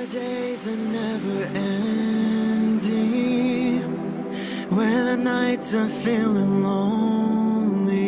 days are never ending, when the nights are feeling lonely,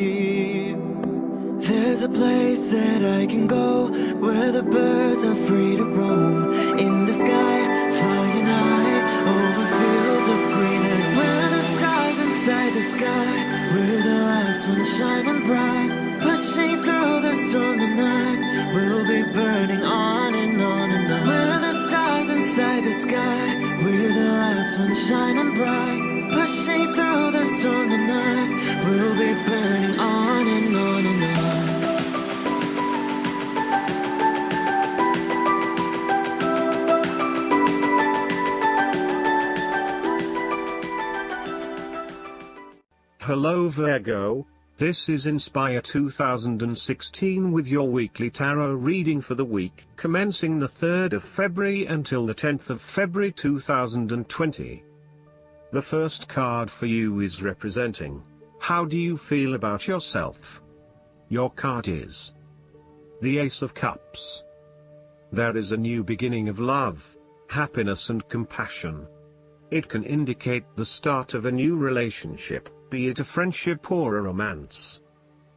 there's a place that I can go, where the birds are free to roam, in the sky, flying high, over fields of green, and where the stars inside the sky, we're the last ones shining bright, pushing through the storm tonight, we'll be burning on and on and on. We're the stars inside the sky, we're the last ones shining bright, pushing through the storm tonight, we'll be burning on and on and on. Hello Virgo, this is Inspire 2016 with your weekly tarot reading for the week commencing the 3rd of February until the 10th of February 2020. The first card for you is representing, how do you feel about yourself? Your card is the Ace of Cups. There is a new beginning of love, happiness and compassion. It can indicate the start of a new relationship, be it a friendship or a romance.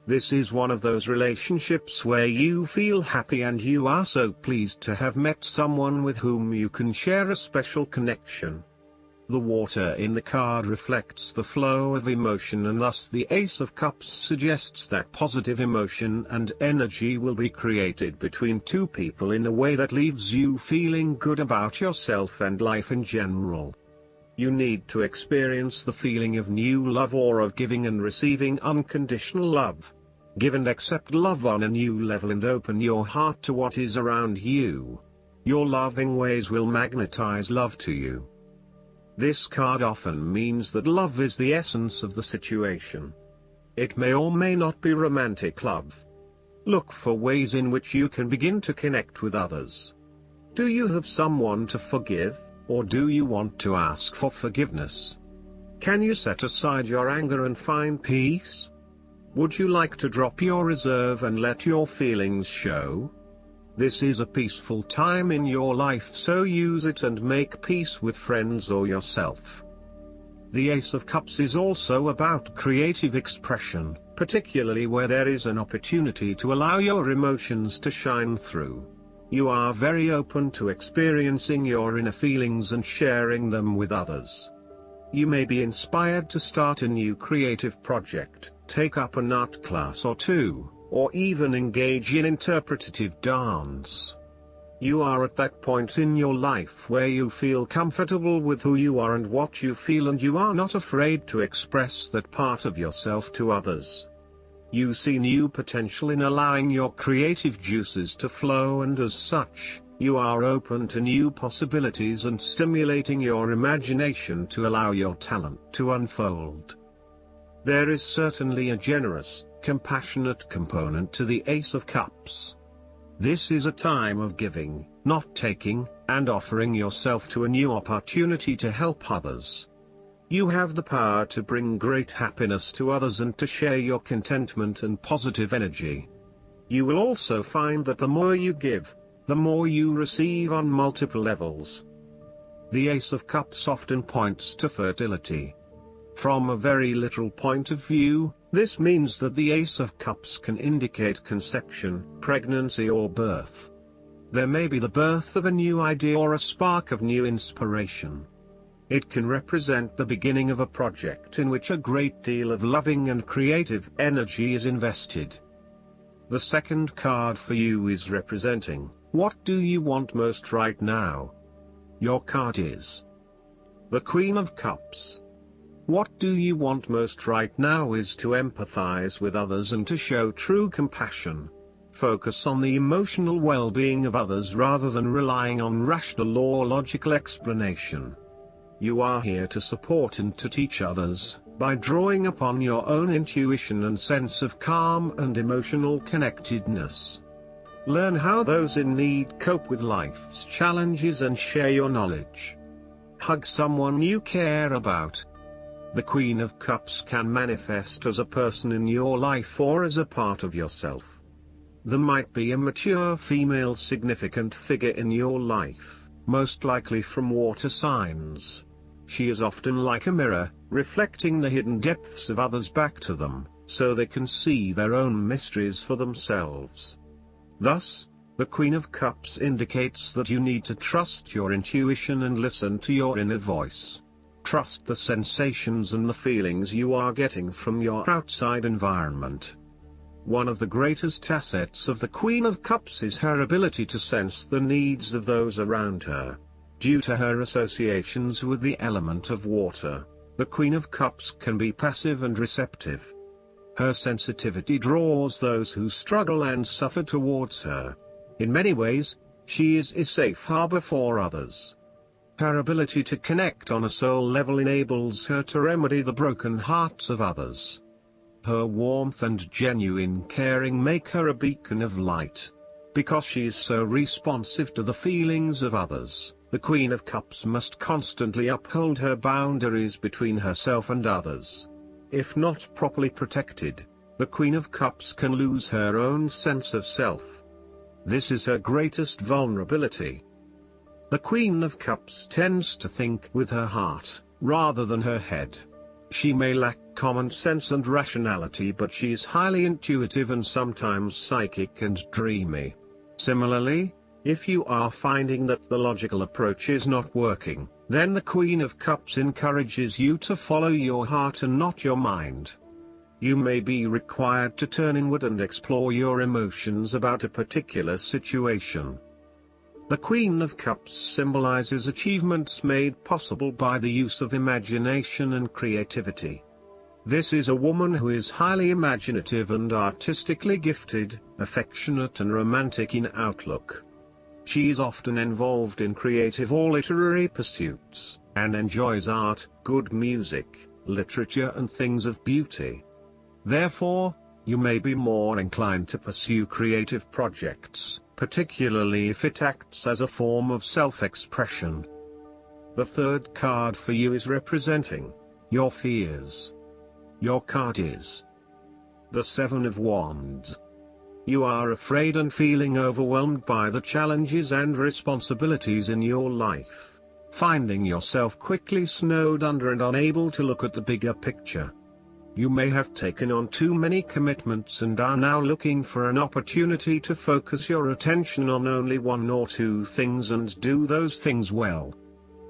This is one of those relationships where you feel happy and you are so pleased to have met someone with whom you can share a special connection. The water in the card reflects the flow of emotion, and thus the Ace of Cups suggests that positive emotion and energy will be created between two people in a way that leaves you feeling good about yourself and life in general. You need to experience the feeling of new love or of giving and receiving unconditional love. Give and accept love on a new level and open your heart to what is around you. Your loving ways will magnetize love to you. This card often means that love is the essence of the situation. It may or may not be romantic love. Look for ways in which you can begin to connect with others. Do you have someone to forgive? Or do you want to ask for forgiveness? Can you set aside your anger and find peace? Would you like to drop your reserve and let your feelings show? This is a peaceful time in your life, so use it and make peace with friends or yourself. The Ace of Cups is also about creative expression, particularly where there is an opportunity to allow your emotions to shine through. You are very open to experiencing your inner feelings and sharing them with others. You may be inspired to start a new creative project, take up an art class or two, or even engage in interpretative dance. You are at that point in your life where you feel comfortable with who you are and what you feel, and you are not afraid to express that part of yourself to others. You see new potential in allowing your creative juices to flow, and as such, you are open to new possibilities and stimulating your imagination to allow your talent to unfold. There is certainly a generous, compassionate component to the Ace of Cups. This is a time of giving, not taking, and offering yourself to a new opportunity to help others. You have the power to bring great happiness to others and to share your contentment and positive energy. You will also find that the more you give, the more you receive on multiple levels. The Ace of Cups often points to fertility. From a very literal point of view, this means that the Ace of Cups can indicate conception, pregnancy or birth. There may be the birth of a new idea or a spark of new inspiration. It can represent the beginning of a project in which a great deal of loving and creative energy is invested. The second card for you is representing, what do you want most right now? Your card is the Queen of Cups. What do you want most right now is to empathize with others and to show true compassion. Focus on the emotional well-being of others rather than relying on rational or logical explanation. You are here to support and to teach others, by drawing upon your own intuition and sense of calm and emotional connectedness. Learn how those in need cope with life's challenges and share your knowledge. Hug someone you care about. The Queen of Cups can manifest as a person in your life or as a part of yourself. There might be a mature female significant figure in your life, most likely from water signs. She is often like a mirror, reflecting the hidden depths of others back to them, so they can see their own mysteries for themselves. Thus, the Queen of Cups indicates that you need to trust your intuition and listen to your inner voice. Trust the sensations and the feelings you are getting from your outside environment. One of the greatest assets of the Queen of Cups is her ability to sense the needs of those around her. Due to her associations with the element of water, the Queen of Cups can be passive and receptive. Her sensitivity draws those who struggle and suffer towards her. In many ways, she is a safe harbor for others. Her ability to connect on a soul level enables her to remedy the broken hearts of others. Her warmth and genuine caring make her a beacon of light. Because she is so responsive to the feelings of others, the Queen of Cups must constantly uphold her boundaries between herself and others. If not properly protected, the Queen of Cups can lose her own sense of self. This is her greatest vulnerability. The Queen of Cups tends to think with her heart, rather than her head. She may lack common sense and rationality, but she is highly intuitive and sometimes psychic and dreamy. Similarly, if you are finding that the logical approach is not working, then the Queen of Cups encourages you to follow your heart and not your mind. You may be required to turn inward and explore your emotions about a particular situation. The Queen of Cups symbolizes achievements made possible by the use of imagination and creativity. This is a woman who is highly imaginative and artistically gifted, affectionate and romantic in outlook. She is often involved in creative or literary pursuits, and enjoys art, good music, literature and things of beauty. Therefore, you may be more inclined to pursue creative projects, particularly if it acts as a form of self-expression. The third card for you is representing your fears. Your card is the Seven of Wands. You are afraid and feeling overwhelmed by the challenges and responsibilities in your life, finding yourself quickly snowed under and unable to look at the bigger picture. You may have taken on too many commitments and are now looking for an opportunity to focus your attention on only one or two things and do those things well.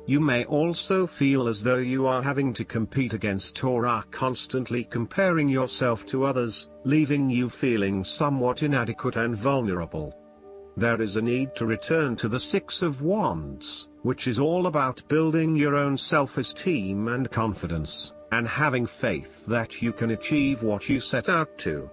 You may also feel as though you are having to compete against or are constantly comparing yourself to others, leaving you feeling somewhat inadequate and vulnerable. There is a need to return to the Six of Wands, which is all about building your own self-esteem and confidence, and having faith that you can achieve what you set out to.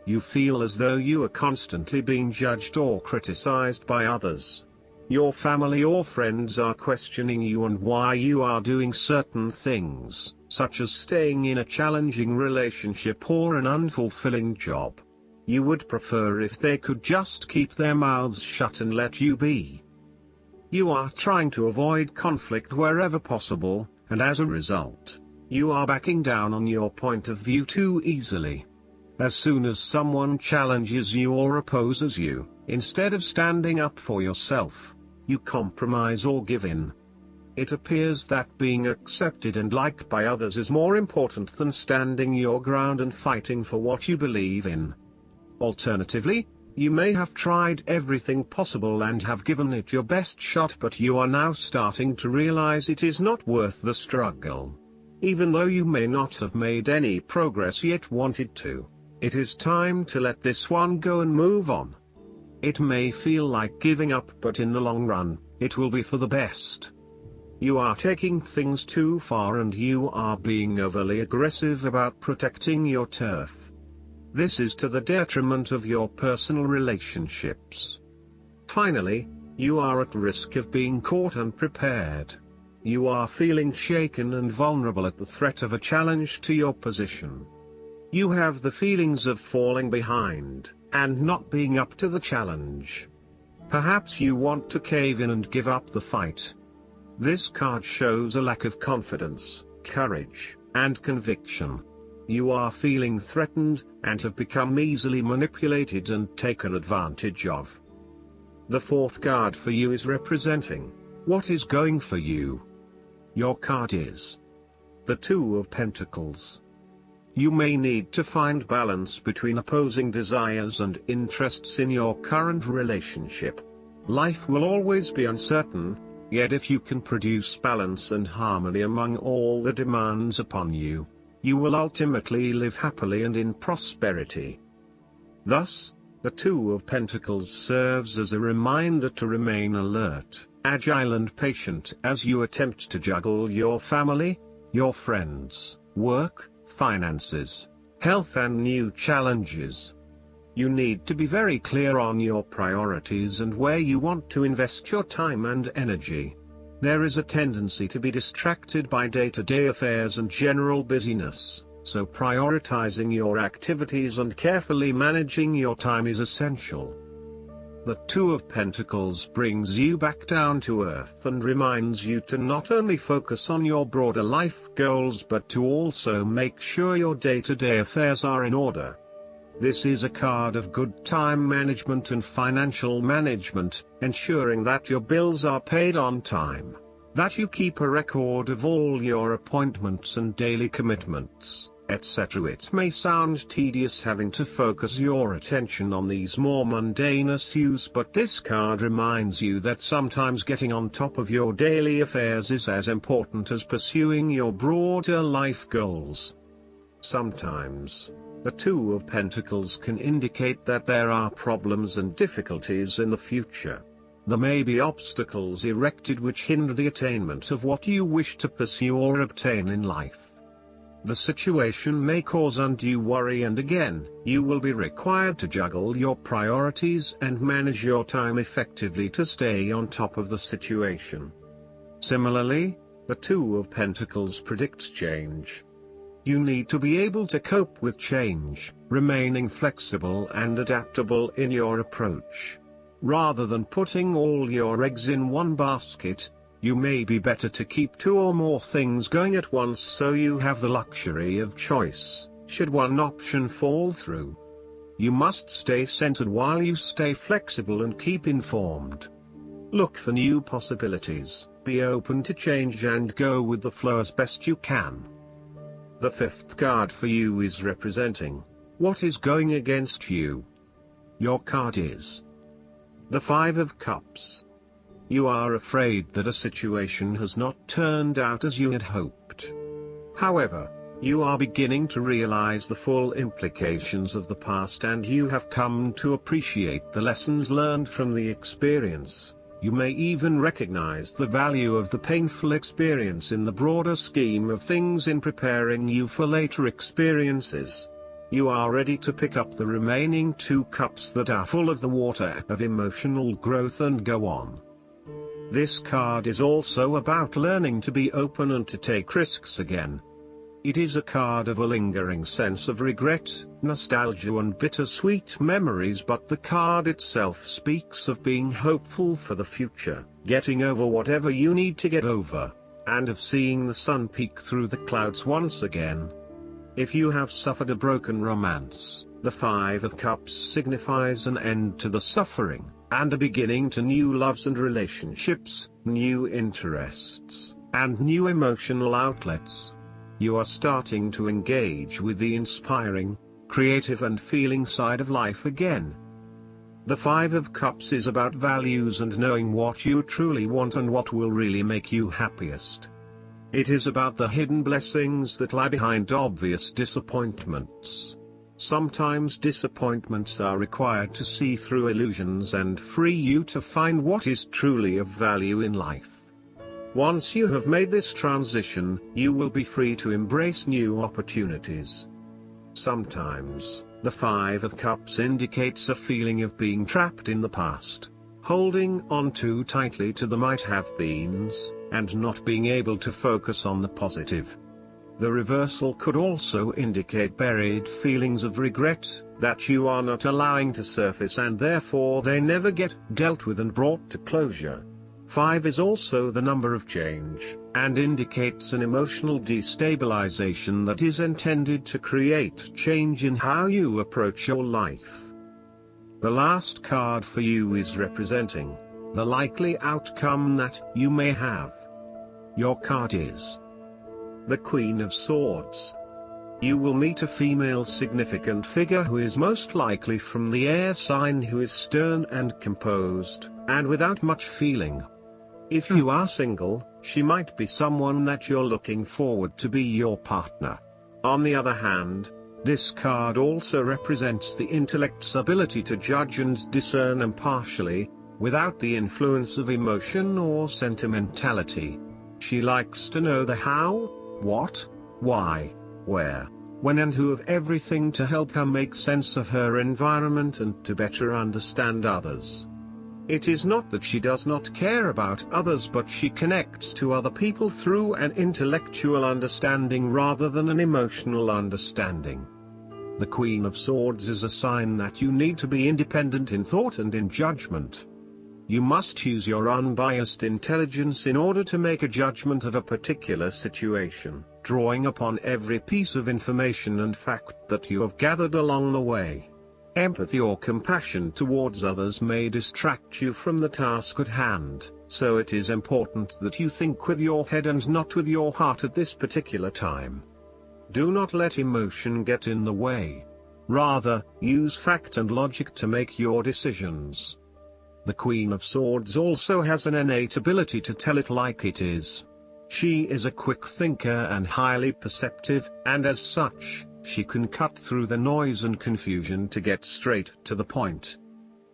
You feel as though you are constantly being judged or criticized by others. Your family or friends are questioning you and why you are doing certain things, such as staying in a challenging relationship or an unfulfilling job. You would prefer if they could just keep their mouths shut and let you be. You are trying to avoid conflict wherever possible, and as a result, you are backing down on your point of view too easily. As soon as someone challenges you or opposes you, instead of standing up for yourself, you compromise or give in. It appears that being accepted and liked by others is more important than standing your ground and fighting for what you believe in. Alternatively, you may have tried everything possible and have given it your best shot, but you are now starting to realize it is not worth the struggle. Even though you may not have made any progress yet wanted to, it is time to let this one go and move on. It may feel like giving up, but in the long run, it will be for the best. You are taking things too far and you are being overly aggressive about protecting your turf. This is to the detriment of your personal relationships. Finally, you are at risk of being caught unprepared. You are feeling shaken and vulnerable at the threat of a challenge to your position. You have the feelings of falling behind, and not being up to the challenge. Perhaps you want to cave in and give up the fight. This card shows a lack of confidence, courage, and conviction. You are feeling threatened, and have become easily manipulated and taken advantage of. The fourth card for you is representing what is going for you. Your card is the Two of Pentacles. You may need to find balance between opposing desires and interests in your current relationship. Life will always be uncertain, yet if you can produce balance and harmony among all the demands upon you, you will ultimately live happily and in prosperity. Thus, the Two of Pentacles serves as a reminder to remain alert, agile and patient as you attempt to juggle your family, your friends, work, finances, health and new challenges. You need to be very clear on your priorities and where you want to invest your time and energy. There is a tendency to be distracted by day-to-day affairs and general busyness, so prioritizing your activities and carefully managing your time is essential. The Two of Pentacles brings you back down to earth and reminds you to not only focus on your broader life goals but to also make sure your day-to-day affairs are in order. This is a card of good time management and financial management, ensuring that your bills are paid on time, that you keep a record of all your appointments and daily commitments, etc. It may sound tedious having to focus your attention on these more mundane issues, but this card reminds you that sometimes getting on top of your daily affairs is as important as pursuing your broader life goals. Sometimes, the Two of Pentacles can indicate that there are problems and difficulties in the future. There may be obstacles erected which hinder the attainment of what you wish to pursue or obtain in life. The situation may cause undue worry, and again, you will be required to juggle your priorities and manage your time effectively to stay on top of the situation. Similarly, the Two of Pentacles predicts change. You need to be able to cope with change, remaining flexible and adaptable in your approach. Rather than putting all your eggs in one basket, you may be better to keep two or more things going at once so you have the luxury of choice, should one option fall through. You must stay centered while you stay flexible and keep informed. Look for new possibilities, be open to change and go with the flow as best you can. The fifth card for you is representing what is going against you. Your card is the Five of Cups. You are afraid that a situation has not turned out as you had hoped. However, you are beginning to realize the full implications of the past and you have come to appreciate the lessons learned from the experience. You may even recognize the value of the painful experience in the broader scheme of things in preparing you for later experiences. You are ready to pick up the remaining two cups that are full of the water of emotional growth and go on. This card is also about learning to be open and to take risks again. It is a card of a lingering sense of regret, nostalgia and bittersweet memories, but the card itself speaks of being hopeful for the future, getting over whatever you need to get over, and of seeing the sun peek through the clouds once again. If you have suffered a broken romance, the Five of Cups signifies an end to the suffering, and a beginning to new loves and relationships, new interests, and new emotional outlets. You are starting to engage with the inspiring, creative and feeling side of life again. The Five of Cups is about values and knowing what you truly want and what will really make you happiest. It is about the hidden blessings that lie behind obvious disappointments. Sometimes disappointments are required to see through illusions and free you to find what is truly of value in life. Once you have made this transition, you will be free to embrace new opportunities. Sometimes, the Five of Cups indicates a feeling of being trapped in the past, holding on too tightly to the might-have-beens, and not being able to focus on the positive. The reversal could also indicate buried feelings of regret, that you are not allowing to surface and therefore they never get dealt with and brought to closure. 5 is also the number of change, and indicates an emotional destabilization that is intended to create change in how you approach your life. The last card for you is representing the likely outcome that you may have. Your card is the Queen of Swords. You will meet a female significant figure who is most likely from the air sign, who is stern and composed, and without much feeling. If you are single, she might be someone that you're looking forward to be your partner. On the other hand, this card also represents the intellect's ability to judge and discern impartially, without the influence of emotion or sentimentality. She likes to know the how, what, why, where, when and who of everything to help her make sense of her environment and to better understand others. It is not that she does not care about others, but she connects to other people through an intellectual understanding rather than an emotional understanding. The Queen of Swords is a sign that you need to be independent in thought and in judgment. You must use your unbiased intelligence in order to make a judgment of a particular situation, drawing upon every piece of information and fact that you have gathered along the way. Empathy or compassion towards others may distract you from the task at hand, so it is important that you think with your head and not with your heart at this particular time. Do not let emotion get in the way. Rather, use fact and logic to make your decisions. The Queen of Swords also has an innate ability to tell it like it is. She is a quick thinker and highly perceptive, and as such, she can cut through the noise and confusion to get straight to the point.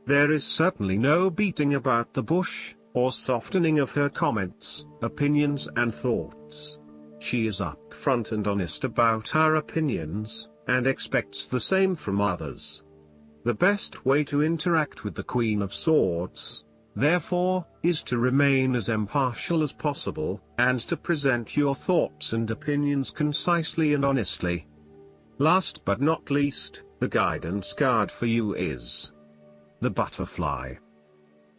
There is certainly no beating about the bush, or softening of her comments, opinions and thoughts. She is upfront and honest about her opinions, and expects the same from others. The best way to interact with the Queen of Swords, therefore, is to remain as impartial as possible, and to present your thoughts and opinions concisely and honestly. Last but not least, the guidance card for you is the Butterfly.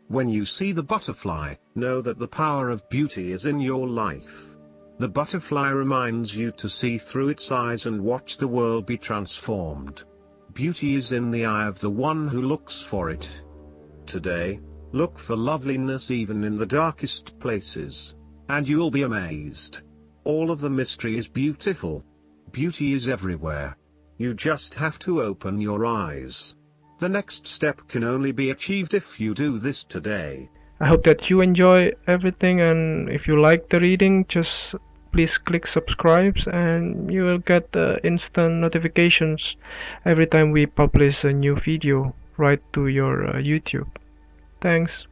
When you see the butterfly, know that the power of beauty is in your life. The butterfly reminds you to see through its eyes and watch the world be transformed. Beauty is in the eye of the one who looks for it. Today, look for loveliness even in the darkest places, and you'll be amazed. All of the mystery is beautiful. Beauty is everywhere. You just have to open your eyes. The next step can only be achieved if you do this today. I hope that you enjoy everything, and if you like the reading, just please click subscribe and you will get instant notifications every time we publish a new video right to your YouTube. Thanks.